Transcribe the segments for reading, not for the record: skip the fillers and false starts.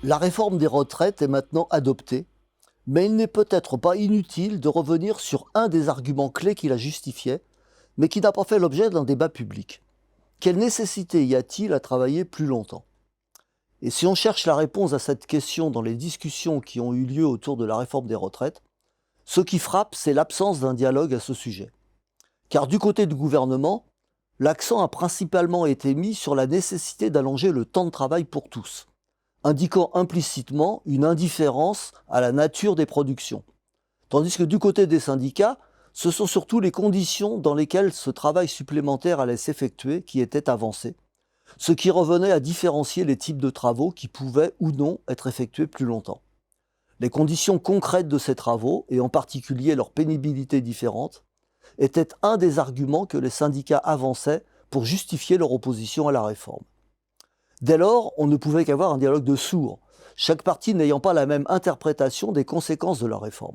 La réforme des retraites est maintenant adoptée, mais il n'est peut-être pas inutile de revenir sur un des arguments clés qui la justifiait, mais qui n'a pas fait l'objet d'un débat public. Quelle nécessité y a-t-il à travailler plus longtemps? Et si on cherche la réponse à cette question dans les discussions qui ont eu lieu autour de la réforme des retraites, ce qui frappe, c'est l'absence d'un dialogue à ce sujet. Car du côté du gouvernement, l'accent a principalement été mis sur la nécessité d'allonger le temps de travail pour tous, indiquant implicitement une indifférence à la nature des productions. Tandis que du côté des syndicats, ce sont surtout les conditions dans lesquelles ce travail supplémentaire allait s'effectuer qui étaient avancées, ce qui revenait à différencier les types de travaux qui pouvaient ou non être effectués plus longtemps. Les conditions concrètes de ces travaux, et en particulier leur pénibilité différente, étaient un des arguments que les syndicats avançaient pour justifier leur opposition à la réforme. Dès lors, on ne pouvait qu'avoir un dialogue de sourds, chaque partie n'ayant pas la même interprétation des conséquences de la réforme.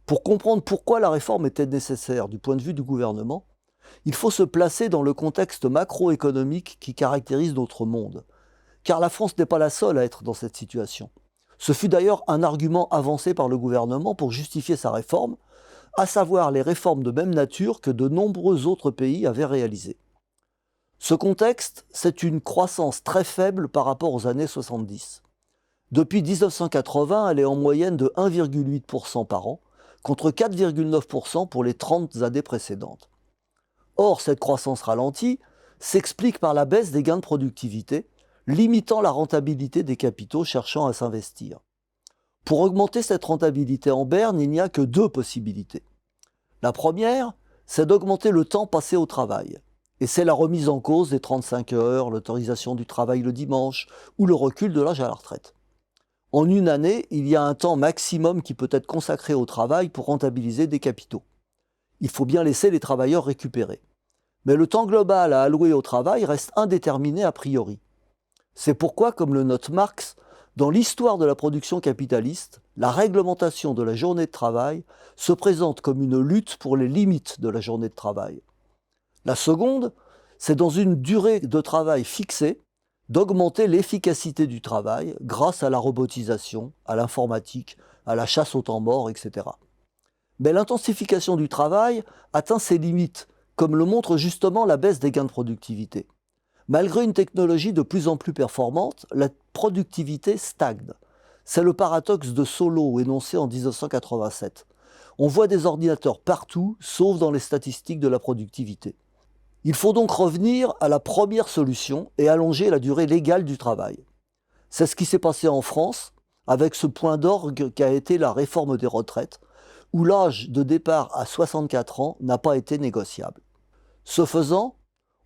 Pour comprendre pourquoi la réforme était nécessaire du point de vue du gouvernement, il faut se placer dans le contexte macroéconomique qui caractérise notre monde, car la France n'est pas la seule à être dans cette situation. Ce fut d'ailleurs un argument avancé par le gouvernement pour justifier sa réforme, à savoir les réformes de même nature que de nombreux autres pays avaient réalisées. Ce contexte, c'est une croissance très faible par rapport aux années 70. Depuis 1980, elle est en moyenne de 1,8% par an, contre 4,9% pour les 30 années précédentes. Or, cette croissance ralentie s'explique par la baisse des gains de productivité, limitant la rentabilité des capitaux cherchant à s'investir. Pour augmenter cette rentabilité en berne, il n'y a que deux possibilités. La première, c'est d'augmenter le temps passé au travail. Et c'est la remise en cause des 35 heures, l'autorisation du travail le dimanche ou le recul de l'âge à la retraite. En une année, il y a un temps maximum qui peut être consacré au travail pour rentabiliser des capitaux. Il faut bien laisser les travailleurs récupérer. Mais le temps global à allouer au travail reste indéterminé a priori. C'est pourquoi, comme le note Marx, dans l'histoire de la production capitaliste, la réglementation de la journée de travail se présente comme une lutte pour les limites de la journée de travail. La seconde, c'est dans une durée de travail fixée, d'augmenter l'efficacité du travail grâce à la robotisation, à l'informatique, à la chasse au temps mort, etc. Mais l'intensification du travail atteint ses limites, comme le montre justement la baisse des gains de productivité. Malgré une technologie de plus en plus performante, la productivité stagne. C'est le paradoxe de Solow énoncé en 1987. On voit des ordinateurs partout, sauf dans les statistiques de la productivité. Il faut donc revenir à la première solution et allonger la durée légale du travail. C'est ce qui s'est passé en France, avec ce point d'orgue qu'a été la réforme des retraites, où l'âge de départ à 64 ans n'a pas été négociable. Ce faisant,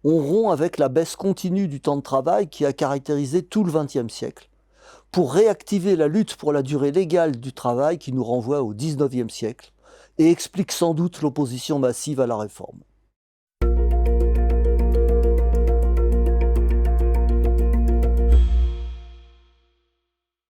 on rompt avec la baisse continue du temps de travail qui a caractérisé tout le XXe siècle, pour réactiver la lutte pour la durée légale du travail qui nous renvoie au XIXe siècle et explique sans doute l'opposition massive à la réforme.